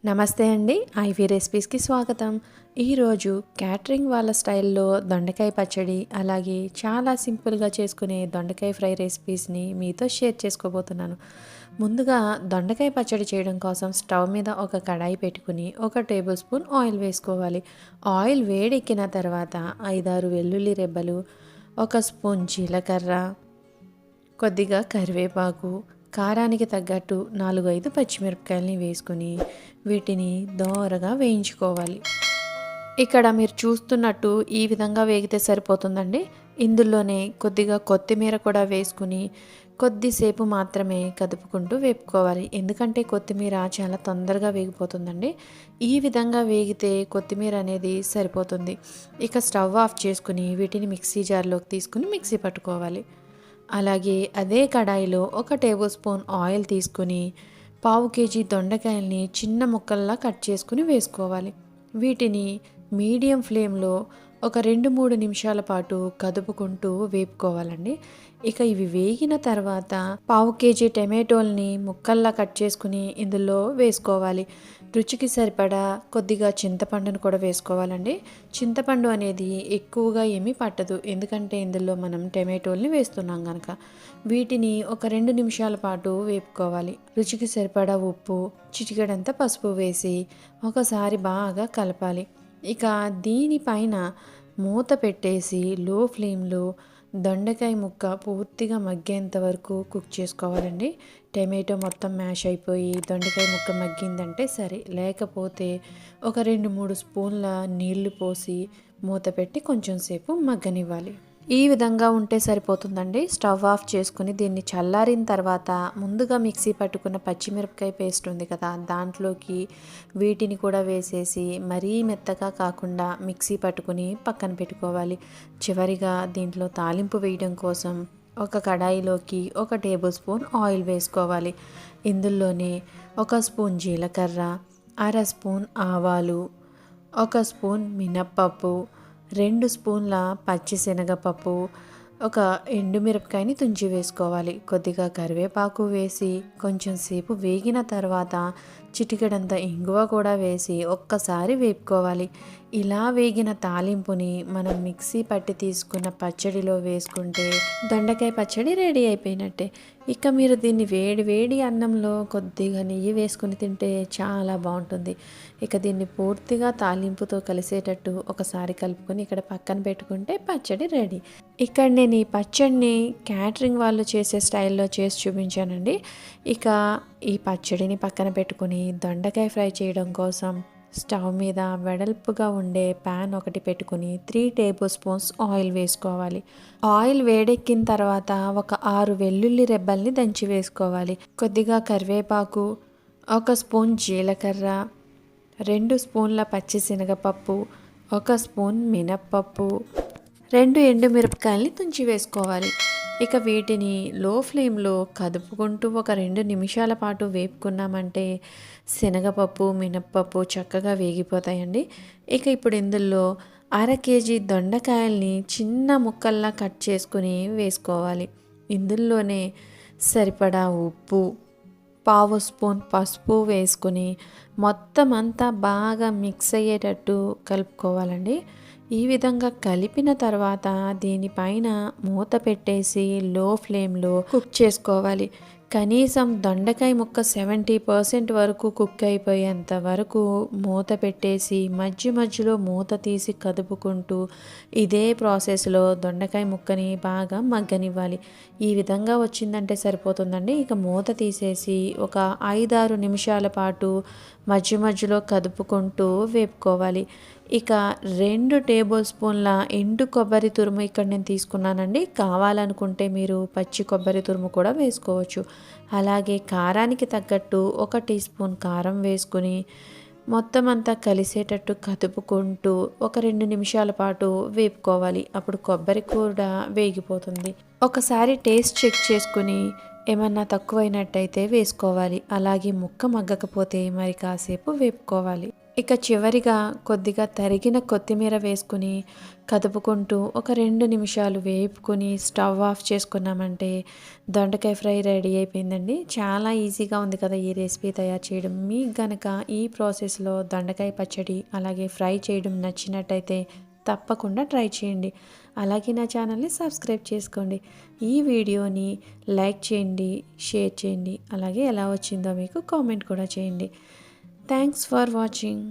నమస్తే అండి. ఐవీ రెసిపీస్‌కి స్వాగతం. ఈరోజు క్యాటరింగ్ వాళ్ళ స్టైల్‌లో దొండకాయ పచ్చడి, అలాగే చాలా సింపుల్‌గా చేసుకునే దొండకాయ ఫ్రై రెసిపీస్‌ని మీతో షేర్ చేసుకోబోతున్నాను. ముందుగా దొండకాయ పచ్చడి చేయడం కోసం స్టవ్ మీద ఒక కడాయి పెట్టుకుని, ఒక టేబుల్ స్పూన్ ఆయిల్ వేసుకోవాలి. ఆయిల్ వేడెక్కిన తర్వాత 5, 6 వెల్లుల్లి రెబ్బలు, ఒక స్పూన్ జీలకర్ర, కొద్దిగా కరివేపాకు, కారానికి తగ్గట్టు 4, 5 పచ్చిమిరపకాయలని వేసుకొని వీటిని దోరగా వేయించుకోవాలి. ఇక్కడ మీరు చూస్తున్నట్టు ఈ విధంగా వేగితే సరిపోతుందండి. ఇందులోనే కొద్దిగా కొత్తిమీర కూడా వేసుకుని కొద్దిసేపు మాత్రమే కదుపుకుంటూ వేపుకోవాలి. ఎందుకంటే కొత్తిమీర చాలా తొందరగా వేగిపోతుందండి. ఈ విధంగా వేగితే కొత్తిమీర అనేది సరిపోతుంది. ఇక స్టవ్ ఆఫ్ చేసుకుని వీటిని మిక్సీ జార్లోకి తీసుకుని మిక్సీ పట్టుకోవాలి. అలాగే అదే కడాయిలో ఒక టేబుల్ స్పూన్ ఆయిల్ తీసుకుని పావు కేజీ దొండకాయల్ని చిన్న ముక్కల్లా కట్ చేసుకుని వేసుకోవాలి. వీటిని మీడియం ఫ్లేమ్లో ఒక 2-3 నిమిషాల పాటు కదుపుకుంటూ వేపుకోవాలండి. ఇక ఇవి వేగిన తర్వాత పావు కేజీ టమాటోల్ని ముక్కల్లా కట్ చేసుకుని ఇందులో వేసుకోవాలి. రుచికి సరిపడా కొద్దిగా చింతపండును కూడా వేసుకోవాలండి. చింతపండు అనేది ఎక్కువగా ఏమీ పట్టదు, ఎందుకంటే ఇందులో మనం టమాటోల్ని వేస్తున్నాం కనుక. వీటిని ఒక 2 నిమిషాల పాటు వేపుకోవాలి. రుచికి సరిపడా ఉప్పు, చిటికెడంత పసుపు వేసి ఒకసారి బాగా కలపాలి. ఇక దీనిపైన మూత పెట్టేసి లో ఫ్లేమ్లో దొండకాయ ముక్క పూర్తిగా మగ్గేంత వరకు కుక్ చేసుకోవాలండి. టమాటో మొత్తం మ్యాష్ అయిపోయి దొండకాయ ముక్క మగ్గిందంటే సరే, లేకపోతే ఒక 2-3 స్పూన్ల నీళ్లు పోసి మూత పెట్టి కొంచెం సేపు మగ్గనివ్వాలి. ఈ విధంగా ఉంటే సరిపోతుందండి. స్టవ్ ఆఫ్ చేసుకుని దీన్ని చల్లారిన తర్వాత ముందుగా మిక్సీ పట్టుకున్న పచ్చిమిరపకాయ పేస్ట్ ఉంది కదా, దాంట్లోకి వీటిని కూడా వేసేసి మరీ మెత్తగా కాకుండా మిక్సీ పట్టుకుని పక్కన పెట్టుకోవాలి. చివరిగా దీంట్లో తాలింపు వేయడం కోసం ఒక కడాయిలోకి ఒక టేబుల్ స్పూన్ ఆయిల్ వేసుకోవాలి. ఇందులోనే ఒక స్పూన్ జీలకర్ర, అర స్పూన్ ఆవాలు, ఒక స్పూన్ మినప్పప్పు, 2 స్పూన్ల పచ్చిశనగపప్పు, ఒక ఎండుమిరపకాయని తుంచి వేసుకోవాలి. కొద్దిగా కరివేపాకు వేసి కొంచెం సేపు వేగిన తర్వాత చిటికెడంత ఇంగువ కూడా వేసి ఒక్కసారి వేపుకోవాలి. ఇలా వేగిన తాలింపుని మనం మిక్సీ పట్టి తీసుకున్న పచ్చడిలో వేసుకుంటే దొండకాయ పచ్చడి రెడీ అయిపోయినట్టే. ఇక మీరు దీన్ని వేడి వేడి అన్నంలో కొద్దిగా నెయ్యి వేసుకుని తింటే చాలా బాగుంటుంది. ఇక దీన్ని పూర్తిగా తాలింపుతో కలిసేటట్టు ఒకసారి కలుపుకొని ఇక్కడ పక్కన పెట్టుకుంటే పచ్చడి రెడీ. ఇక్కడ నేను ఈ పచ్చడిని క్యాటరింగ్ వాళ్ళు చేసే స్టైల్లో చేసి చూపించానండి. ఇక ఈ పచ్చడిని పక్కన పెట్టుకుని దొండకాయ ఫ్రై చేయడం కోసం స్టవ్ మీద వెడల్పుగా ఉండే ప్యాన్ ఒకటి పెట్టుకుని 3 టేబుల్ స్పూన్స్ ఆయిల్ వేసుకోవాలి. ఆయిల్ వేడెక్కిన తర్వాత ఒక 6 వెల్లుల్లి రెబ్బల్ని దంచి వేసుకోవాలి. కొద్దిగా కరివేపాకు, ఒక స్పూన్ జీలకర్ర, 2 స్పూన్ల పచ్చిశనగపప్పు, ఒక స్పూన్ మినప్పప్పు, 2 ఎండుమిరపకాయల్ని తుంచి వేసుకోవాలి. ఇక వీటిని లో ఫ్లేమ్లో కదుపుకుంటూ ఒక 2 నిమిషాల పాటు వేపుకున్నామంటే శనగపప్పు, మినప్పప్పు చక్కగా వేగిపోతాయండి. ఇక ఇప్పుడు ఇందులో అర కేజీ దొండకాయల్ని చిన్న ముక్కల్లా కట్ చేసుకుని వేసుకోవాలి. ఇందులోనే సరిపడా ఉప్పు, పావు స్పూన్ పసుపు వేసుకుని మొత్తం అంతా బాగా మిక్స్ అయ్యేటట్టు కలుపుకోవాలండి. ఈ విధంగా కలిపిన తర్వాత దీనిపైన మూత పెట్టేసి లో ఫ్లేమ్లో కుక్ చేసుకోవాలి. కనీసం దొండకాయ ముక్క 70% వరకు కుక్ అయిపోయేంత వరకు మూత పెట్టేసి మధ్య మధ్యలో మూత తీసి కదుపుకుంటూ ఇదే ప్రాసెస్లో దొండకాయ ముక్కని బాగా మగ్గనివ్వాలి. ఈ విధంగా వచ్చిందంటే సరిపోతుందండి. ఇక మూత తీసేసి ఒక 5-6 నిమిషాల పాటు మధ్య మధ్యలో కదుపుకుంటూ వేపుకోవాలి. ఇక 2 టేబుల్ స్పూన్ల ఎండు కొబ్బరి తురుము ఇక్కడ నేను తీసుకున్నానండి. కావాలనుకుంటే మీరు పచ్చి కొబ్బరి తురుము కూడా వేసుకోవచ్చు. అలాగే కారానికి తగ్గట్టు 1 టీ స్పూన్ కారం వేసుకుని మొత్తం అంతా కలిసేటట్టు కదుపుకుంటూ ఒక 2 నిమిషాల పాటు వేపుకోవాలి. అప్పుడు కొబ్బరి కూడా వేగిపోతుంది. ఒకసారి టేస్ట్ చెక్ చేసుకుని ఏమన్నా తక్కువైనట్టయితే వేసుకోవాలి. అలాగే ముక్క మగ్గకపోతే మరి కాసేపు వేపుకోవాలి. ఇక చివరిగా కొద్దిగా తరిగిన కొత్తిమీర వేసుకుని కదుపుకుంటూ ఒక 2 నిమిషాలు వేపుకొని స్టవ్ ఆఫ్ చేసుకున్నామంటే దొండకాయ ఫ్రై రెడీ అయిపోయిందండి. చాలా ఈజీగా ఉంది కదా ఈ రెసిపీ తయారు చేయడం. మీకు గనక ఈ ప్రాసెస్లో దొండకాయ పచ్చడి అలాగే ఫ్రై చేయడం నచ్చినట్టయితే తప్పకుండా ట్రై చేయండి. అలాగే నా ఛానల్ని సబ్స్క్రైబ్ చేసుకోండి. ఈ వీడియోని లైక్ చేయండి, షేర్ చేయండి. అలాగే ఎలా వచ్చిందో మీకు కామెంట్ కూడా చేయండి. Thanks for watching.